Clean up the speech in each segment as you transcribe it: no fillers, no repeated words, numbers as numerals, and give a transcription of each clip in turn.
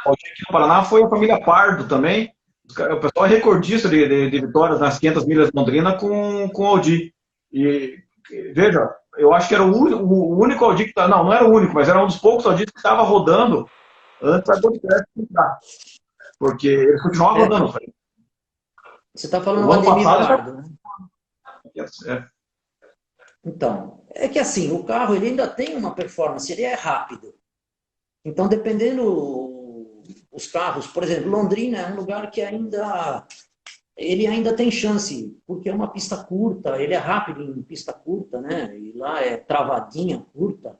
Aqui no Paraná foi a família Pardo também. O pessoal é recordista de vitórias nas 500 milhas de Londrina com o Audi. E veja, eu acho que era o único Audi que estava. Não, não era o único, mas era um dos poucos Audi que estava rodando antes da Goldcraft entrar. Porque eles continuavam É, rodando. você está falando O o ano Ademir passado já. Pardo, né? Então, é que assim, o carro ele ainda tem uma performance, ele é rápido. Então, dependendo os carros, por exemplo, Londrina é um lugar que ele ainda tem chance, porque é uma pista curta, ele é rápido em pista curta, né? E lá é travadinha, curta.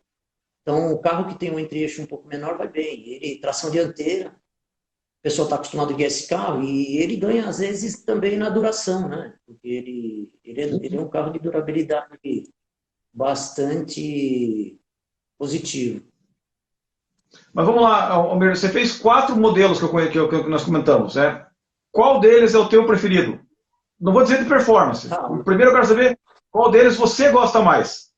Então, o carro que tem um entre-eixo um pouco menor vai bem. Ele, tração dianteira, o pessoal está acostumado a guiar esse carro e ele ganha, às vezes, também na duração, né? Porque ele é um carro de durabilidade bastante positivo. Mas vamos lá, Almir, você fez 4 modelos que nós comentamos, né? Qual deles é o teu preferido? Não vou dizer de performance. Ah, O primeiro eu quero saber qual deles você gosta mais.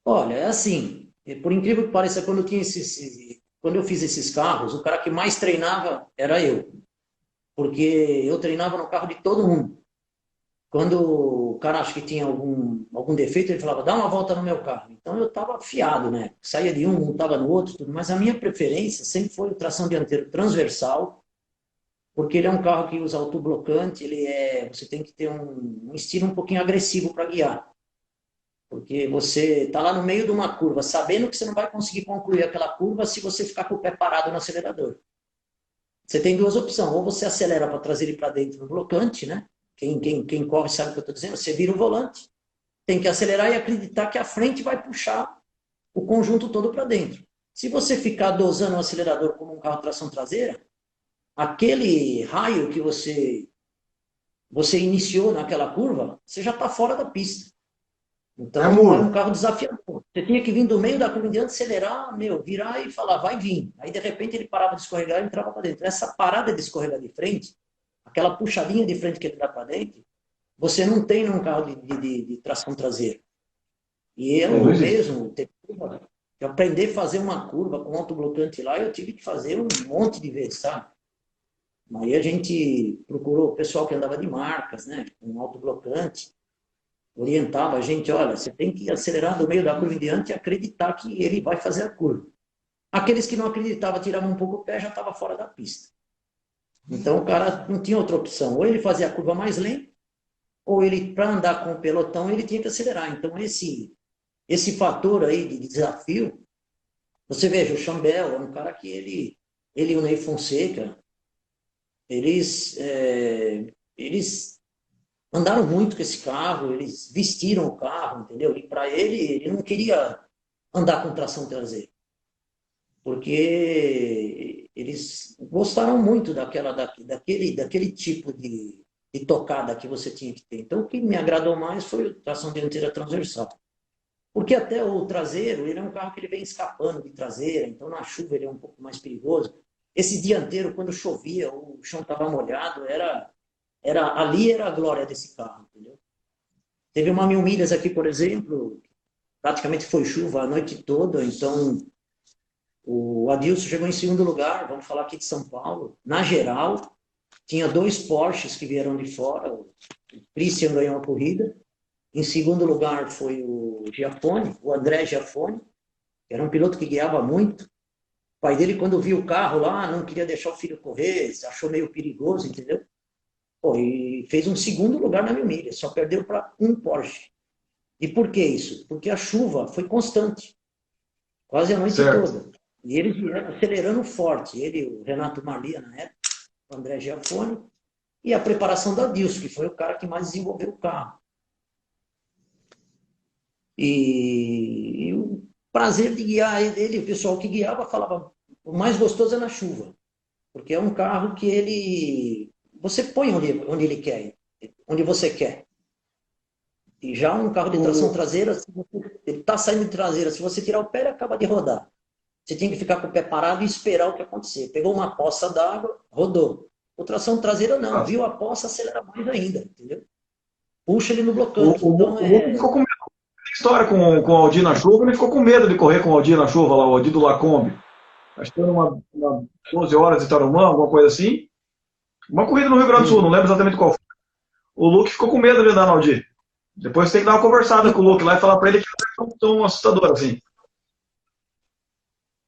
olha, é assim, por incrível que pareça, quando eu fiz esses carros, o cara que mais treinava era eu, porque eu treinava no carro de todo mundo. Quando o cara acha que tinha algum defeito, ele falava, dá uma volta no meu carro. Então eu estava afiado, né? Saía de um, montava no outro, tudo. Mas a minha preferência sempre foi o tração dianteiro transversal, porque ele é um carro que usa autoblocante, você tem que ter um estilo um pouquinho agressivo para guiar. Porque você está lá no meio de uma curva, sabendo que você não vai conseguir concluir aquela curva se você ficar com o pé parado no acelerador. Você tem duas opções, ou você acelera para trazer ele para dentro no blocante, né? Quem corre sabe o que eu estou dizendo, você vira o volante, tem que acelerar e acreditar que a frente vai puxar o conjunto todo para dentro. Se você ficar dosando o acelerador como um carro de tração traseira, aquele raio que você iniciou naquela curva, você já está fora da pista. É Então, era muro. um carro desafiador. Você tinha que vir do meio da curva em diante, acelerar, virar e falar, vai vir. Aí, de repente, ele parava de escorregar e entrava para dentro. Essa parada de escorregar de frente, aquela puxadinha de frente que ele dá para dentro, você não tem num carro de tração traseira. E É, não eu existe. mesmo, de aprender a fazer uma curva com autoblocante lá, eu tive que fazer um monte de vezes, sabe? Aí a gente procurou o pessoal que andava de marcas, né, com autoblocante, orientava a gente, olha, você tem que acelerar do meio da curva em diante e acreditar que ele vai fazer a curva. Aqueles que não acreditavam, tiravam um pouco o pé, já estava fora da pista. Então o cara não tinha outra opção. Ou ele fazia a curva mais lenta, ou ele, para andar com o pelotão, ele tinha que acelerar. Então esse fator aí de desafio, você veja, o Chambel é um cara que ele e o Ney Fonseca, eles andaram muito com esse carro, eles vestiram o carro, entendeu? E para ele não queria andar com tração traseira, porque eles gostaram muito daquele tipo de tocada que você tinha que ter. Então, o que me agradou mais foi a tração dianteira transversal. Porque até o traseiro, ele é um carro que ele vem escapando de traseira, então na chuva ele é um pouco mais perigoso. Esse dianteiro, quando chovia, o chão estava molhado, ali era a glória desse carro, entendeu? Teve uma 1000 milhas aqui, por exemplo, praticamente foi chuva a noite toda, então o Adilson chegou em segundo lugar, vamos falar aqui de São Paulo. Na geral, tinha dois Porsches que vieram de fora, o Christian ganhou a corrida, em segundo lugar foi o Giafone, o André Giafone, que era um piloto que guiava muito. O pai dele, quando viu o carro lá, não queria deixar o filho correr, achou meio perigoso, entendeu? Pô, e fez um segundo lugar na 1000 milhas, só perdeu para um Porsche. E por que isso? Porque a chuva foi constante, quase a noite Certo. toda. E eles vieram acelerando forte. Ele, o Renato Marlia, na época, o André Giafone, e a preparação da Dilson, que foi o cara que mais desenvolveu o carro. E o prazer de guiar ele, o pessoal que guiava falava, o mais gostoso é na chuva, porque é um carro que você põe onde ele quer, onde você quer. E já um carro de tração O, traseira, ele está saindo de traseira, se você tirar o pé, ele acaba de rodar. Você tem que ficar com o pé parado e esperar o que acontecer. Pegou uma poça d'água, rodou. O tração traseira não, viu a poça, acelera mais ainda, entendeu? Puxa ele no blocante. Então o outro ficou com medo. Tem história com o Aldir na chuva, ele ficou com medo de correr com o Aldir na chuva lá, o Aldir do Lacombe. acho que era uma 12 horas de Tarumã, alguma coisa assim. Uma corrida no Rio Grande do Sul, não lembro exatamente qual foi. O Luke ficou com medo de andar no Audi. Depois tem que dar uma conversada com o Luke lá e falar para ele que não é tão assustador assim.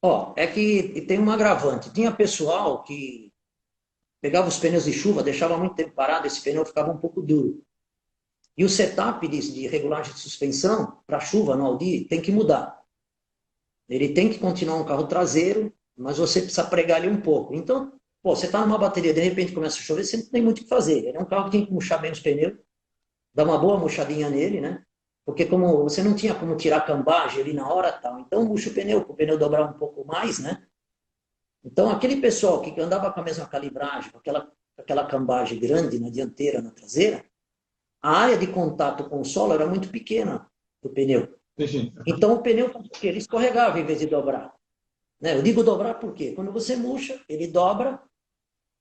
Ó, é que tem um agravante. Tinha pessoal que pegava os pneus de chuva, deixava muito tempo parado, esse pneu ficava um pouco duro. E o setup de regulagem de suspensão para chuva no Audi tem que mudar. Ele tem que continuar um carro traseiro, mas você precisa pregar ele um pouco. Então, pô, você está numa bateria, de repente começa a chover, você não tem muito o que fazer. Ele é um carro que tem que murchar bem os pneus, dar uma boa murchadinha nele, né? Porque como você não tinha como tirar a cambagem ali na hora tal, então murcha o pneu, para o pneu dobrar um pouco mais, né? Então, aquele pessoal que andava com a mesma calibragem, com aquela cambagem grande na dianteira, na traseira, a área de contato com o solo era muito pequena do pneu. Sim. Então, o pneu ele escorregava em vez de dobrar. Né? Eu digo dobrar por quê? Quando você murcha, ele dobra,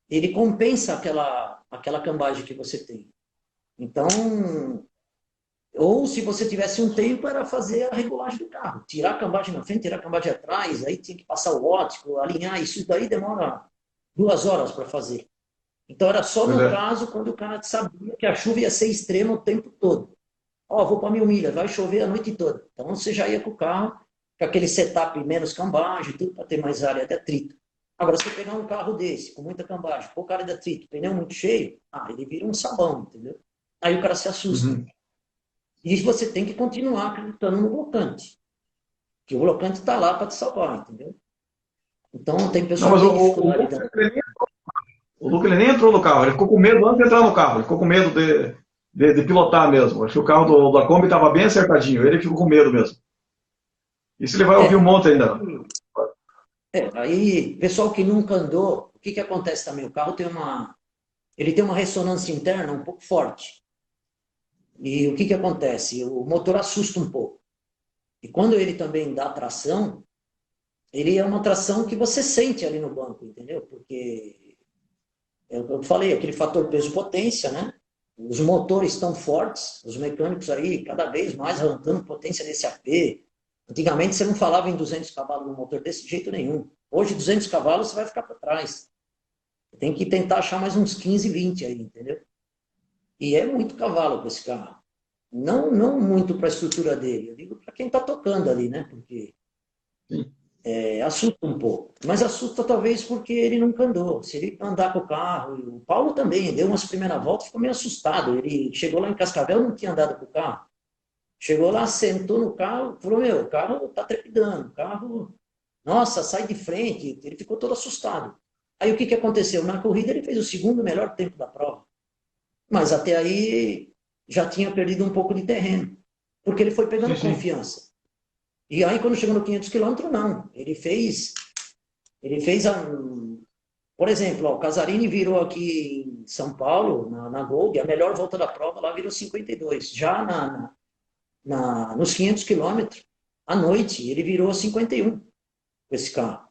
ele compensa aquela cambagem que você tem. Então, ou se você tivesse um tempo, era fazer a regulagem do carro. Tirar a cambagem na frente, tirar a cambagem atrás, aí tinha que passar o ótico, alinhar, isso daí demora 2 horas para fazer. Então era só no caso quando o cara sabia que a chuva ia ser extrema o tempo todo. Ó, vou para 1000 milhas, vai chover a noite toda. Então você já ia com o carro, com aquele setup menos cambagem, tudo para ter mais área de atrito. Agora, se você pegar um carro desse, com muita cambagem, pouca área de atrito, pneu muito cheio, ele vira um sabão, entendeu? Aí o cara se assusta. Uhum. E você tem que continuar acreditando no blocante. Que o blocante está lá para te salvar, entendeu? Então tem pessoas que têm dificuldade. O Luke ele nem entrou no carro, ele ficou com medo antes de entrar no carro, ele ficou com medo de pilotar mesmo. Acho que o carro da Kombi estava bem acertadinho, ele ficou com medo mesmo. Isso ele vai ouvir um monte ainda. Aí, pessoal que nunca andou, o que acontece também? O carro ele tem uma ressonância interna um pouco forte. E o que acontece? O motor assusta um pouco. E quando ele também dá tração, ele é uma tração que você sente ali no banco, entendeu? Porque, eu falei, aquele fator peso-potência, né? Os motores estão fortes, os mecânicos aí cada vez mais arrancando potência desse AP. Antigamente você não falava em 200 cavalos no motor desse jeito nenhum. Hoje 200 cavalos você vai ficar para trás. Tem que tentar achar mais uns 15, 20 aí, entendeu? E é muito cavalo com esse carro. Não muito para a estrutura dele. Eu digo para quem está tocando ali, né? Porque assusta um pouco. Mas assusta talvez porque ele nunca andou. Se ele andar com o carro... O Paulo também deu umas primeiras voltas e ficou meio assustado. Ele chegou lá em Cascavel, não tinha andado com o carro. Chegou lá, sentou no carro, falou, o carro tá trepidando, o carro, nossa, sai de frente. Ele ficou todo assustado. Aí o que aconteceu? Na corrida ele fez o segundo melhor tempo da prova. Mas até aí já tinha perdido um pouco de terreno, porque ele foi pegando confiança. E aí quando chegou no 500 km, não. Ele fez por exemplo, o Casarini virou aqui em São Paulo, na Gold, a melhor volta da prova, lá virou 52. Já nos 500 quilômetros, à noite, ele virou 51 com esse carro.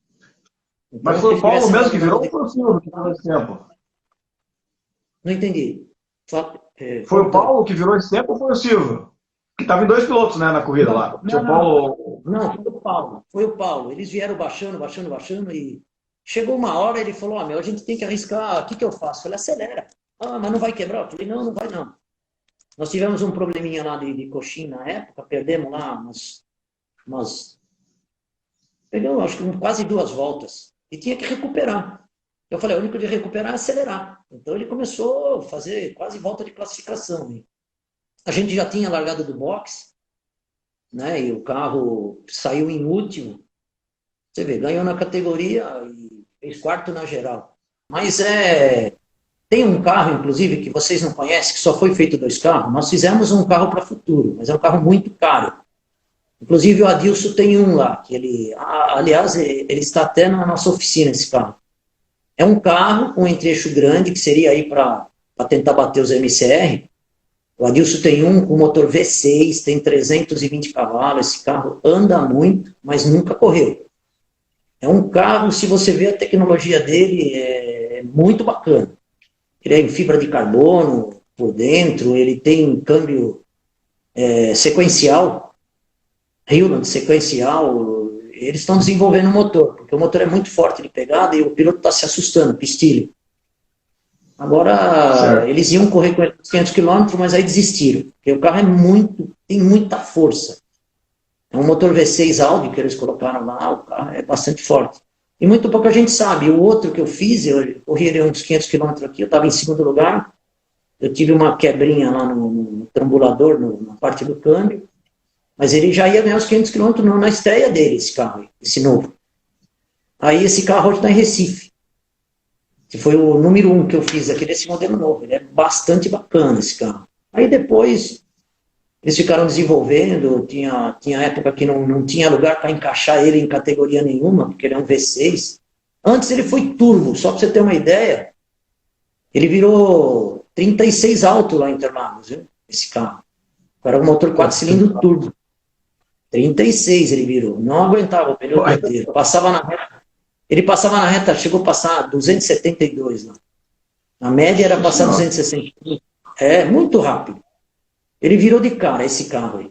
Então, mas foi o Paulo mesmo que virou ou foi o Silvio que virou esse tempo? Não entendi. Foi o Paulo que virou esse tempo ou foi o Silvio? Que estava em 2 pilotos, né, na corrida lá. Tinha o Paulo... Não, foi o Paulo. Foi o Paulo. Eles vieram baixando e chegou uma hora ele falou, a gente tem que arriscar, o que eu faço? Eu falei, acelera. Mas não vai quebrar? Eu falei, não vai não. Nós tivemos um probleminha lá de coxinha na época, perdemos lá perdemos acho que quase 2 voltas. E tinha que recuperar. Eu falei, o único de recuperar é acelerar. Então ele começou a fazer quase volta de classificação. A gente já tinha largado do box, né? E o carro saiu em último. Você vê, ganhou na categoria e fez quarto na geral. Mas tem um carro, inclusive, que vocês não conhecem, que só foi feito 2 carros. Nós fizemos um carro para futuro, mas é um carro muito caro. Inclusive o Adilson tem um lá, que aliás, ele está até na nossa oficina, esse carro. É um carro com entre-eixo grande, que seria aí para tentar bater os MCR. O Adilson tem um com motor V6, tem 320 cavalos, esse carro anda muito, mas nunca correu. É um carro, se você vê a tecnologia dele, é muito bacana. Ele é em fibra de carbono por dentro, ele tem câmbio sequencial, Hewland sequencial, eles estão desenvolvendo o motor, porque o motor é muito forte de pegada e o piloto está se assustando, pistilho. Agora, Certo. eles iam correr com 500 km, mas aí desistiram, porque o carro tem muita força. É um motor V6 Audi que eles colocaram lá, o carro é bastante forte. E muito pouca gente sabe. O outro que eu fiz, eu corri uns 500 km aqui, eu estava em segundo lugar, eu tive uma quebrinha lá no trambulador, na parte do câmbio, mas ele já ia ganhar os 500 km na estreia dele, esse carro, esse novo. Aí esse carro hoje está em Recife, que foi o número 1 que eu fiz aqui desse modelo novo. Ele é bastante bacana, esse carro. Aí depois, eles ficaram desenvolvendo, tinha época que não tinha lugar para encaixar ele em categoria nenhuma, porque ele é um V6. Antes ele foi turbo, só para você ter uma ideia, ele virou 36 alto lá em Interlagos, viu? Esse carro. Era um motor 4 cilindros turbo. 36 ele virou. Não aguentava o pneu inteiro. Passava na reta. Ele passava na reta, chegou a passar 272 lá. A média era passar 262. É, muito rápido. Ele virou de cara esse carro aí.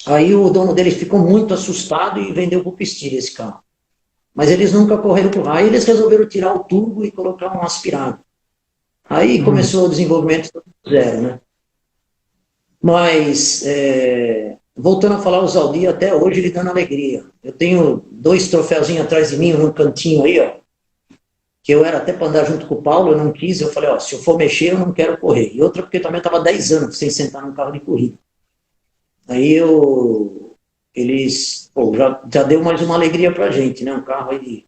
Aí o dono dele ficou muito assustado e vendeu para o Pistilha esse carro. Mas eles nunca correram por lá. Aí eles resolveram tirar o turbo e colocar um aspirado. Aí começou o desenvolvimento do zero, né? Mas, voltando a falar, o Zaldi até hoje ele dando alegria. Eu tenho 2 troféuzinhos atrás de mim, num cantinho aí, ó, que eu era até para andar junto com o Paulo, eu não quis, eu falei, ó, se eu for mexer, eu não quero correr. E outra porque eu também estava 10 anos sem sentar num carro de corrida. Aí eles, já deu mais uma alegria pra gente, né? Um carro aí de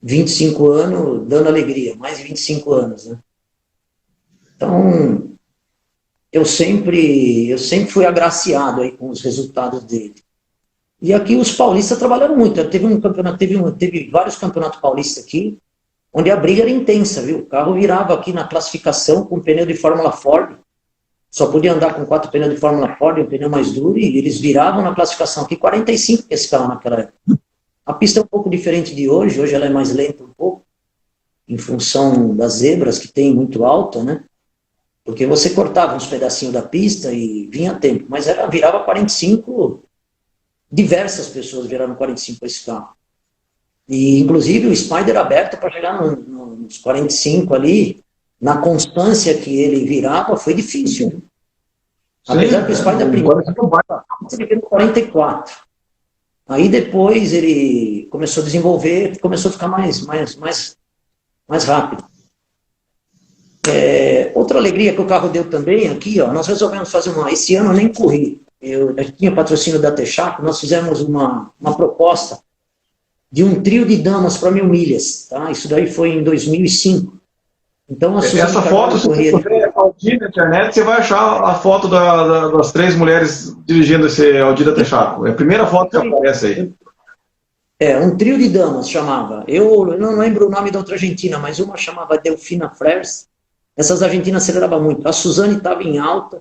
25 anos dando alegria, mais de 25 anos, né? Então, eu sempre fui agraciado aí com os resultados dele. E aqui os paulistas trabalharam muito. Teve vários campeonatos paulistas aqui, onde a briga era intensa, viu? O carro virava aqui na classificação com pneu de Fórmula Ford. Só podia andar com 4 pneus de Fórmula Ford, um pneu mais duro, e eles viravam na classificação aqui 45 com esse carro naquela época. A pista é um pouco diferente de hoje ela é mais lenta um pouco, em função das zebras que tem muito alta, né? Porque você cortava uns pedacinhos da pista e vinha a tempo, mas virava 45, diversas pessoas viraram 45 com esse carro. E, inclusive, o Spider aberto para chegar nos 45 ali, na constância que ele virava, foi difícil. Sim, apesar que o Spider primeiro, ele virou 44. Aí depois ele começou a desenvolver, começou a ficar mais rápido. Outra alegria que o carro deu também aqui, ó, nós resolvemos fazer esse ano eu nem corri, eu tinha patrocínio da Texaco, nós fizemos uma proposta de um trio de damas para 1000 milhas, tá? Isso daí foi em 2005. Então, essa foto, se você puder Audi na internet, você vai achar a foto das 3 mulheres dirigindo esse Audi da Texaco. É a primeira foto que aparece aí. Um trio de damas chamava. Eu não lembro o nome da outra argentina, mas uma chamava Delfina Flers. Essas argentinas aceleravam muito. A Suzane estava em alta.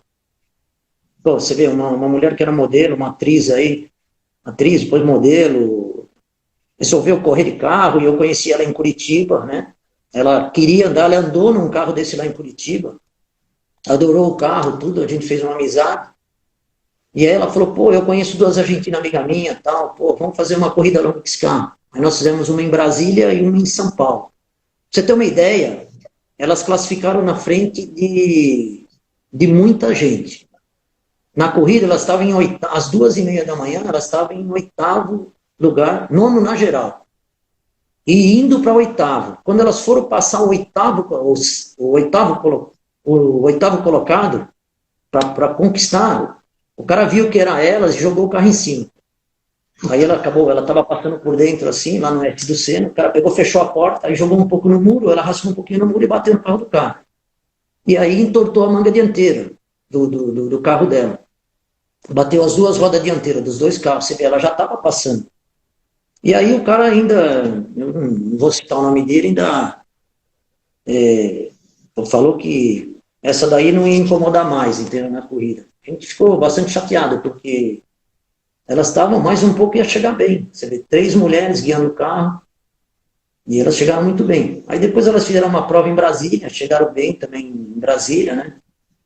Pô, você vê, uma mulher que era modelo, uma atriz aí, depois modelo, resolveu correr de carro, e eu conheci ela em Curitiba, né? Ela queria andar, ela andou num carro desse lá em Curitiba, adorou o carro, tudo, a gente fez uma amizade. E aí ela falou, pô, eu conheço 2 argentinas amigas minhas, tal, pô, vamos fazer uma corrida longa com esse carro. Aí nós fizemos uma em Brasília e uma em São Paulo. Pra você ter uma ideia, elas classificaram na frente de muita gente. Na corrida, elas estavam às 2h30 da manhã, elas estavam em 8º lugar, 9º na geral. E indo para 8º. Quando elas foram passar o oitavo colocado para conquistar, o cara viu que era elas e jogou o carro em cima. Aí ela estava passando por dentro assim, lá no S do Senna, o cara pegou, fechou a porta, aí jogou um pouco no muro, ela raspou um pouquinho no muro e bateu no carro do carro. E aí entortou a manga dianteira do carro dela. Bateu as 2 rodas dianteiras dos 2 carros, você vê, ela já estava passando. E aí o cara ainda, eu não vou citar o nome dele, ainda falou que essa daí não ia incomodar mais, entendeu, na corrida. A gente ficou bastante chateado, porque elas estavam mais um pouco e ia chegar bem. Você vê, 3 mulheres guiando o carro, e elas chegaram muito bem. Aí depois elas fizeram uma prova em Brasília, chegaram bem também em Brasília, né?